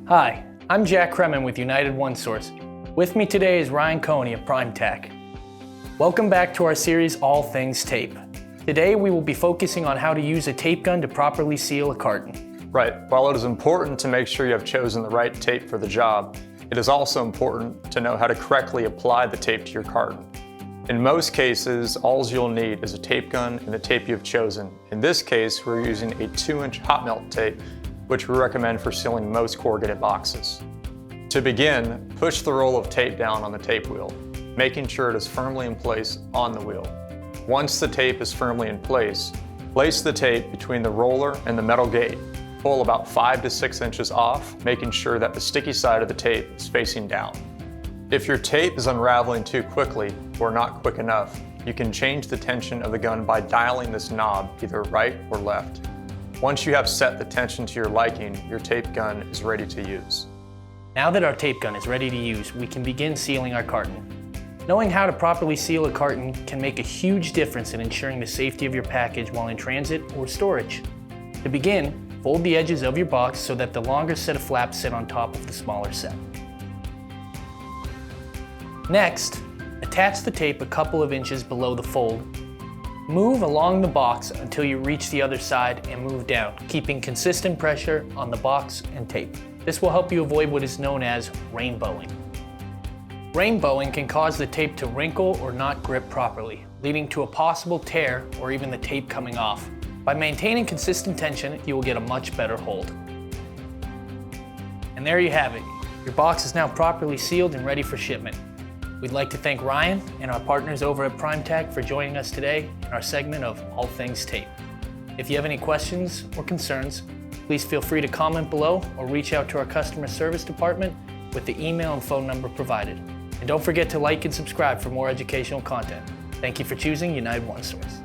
Hi, I'm Jack Kremen with United One Source. With me today is Ryan Coney of PrimeTech. Welcome back to our series All Things Tape. Today we will be focusing on how to use a tape gun to properly seal a carton. Right. While it is important to make sure you have chosen the right tape for the job, it is also important to know how to correctly apply the tape to your carton. In most cases, all you'll need is a tape gun and the tape you have chosen. In this case, we're using a 2-inch hot melt tape, which we recommend for sealing most corrugated boxes. To begin, push the roll of tape down on the tape wheel, making sure it is firmly in place on the wheel. Once the tape is firmly in place the tape between the roller and the metal gate. Pull about 5 to 6 inches off, making sure that the sticky side of the tape is facing down. If your tape is unraveling too quickly or not quick enough, you can change the tension of the gun by dialing this knob either right or left. Once you have set the tension to your liking, your tape gun is ready to use. Now that our tape gun is ready to use, we can begin sealing our carton. Knowing how to properly seal a carton can make a huge difference in ensuring the safety of your package while in transit or storage. To begin, fold the edges of your box so that the longer set of flaps sit on top of the smaller set. Next, attach the tape a couple of inches below the fold. Move along the box until you reach the other side and move down, keeping consistent pressure on the box and tape. This will help you avoid what is known as rainbowing. Rainbowing can cause the tape to wrinkle or not grip properly, leading to a possible tear or even the tape coming off. By maintaining consistent tension, you will get a much better hold. And there you have it. Your box is now properly sealed and ready for shipment. We'd like to thank Ryan and our partners over at PrimeTech for joining us today in our segment of All Things Tape. If you have any questions or concerns, please feel free to comment below or reach out to our customer service department with the email and phone number provided. And don't forget to like and subscribe for more educational content. Thank you for choosing United One Source.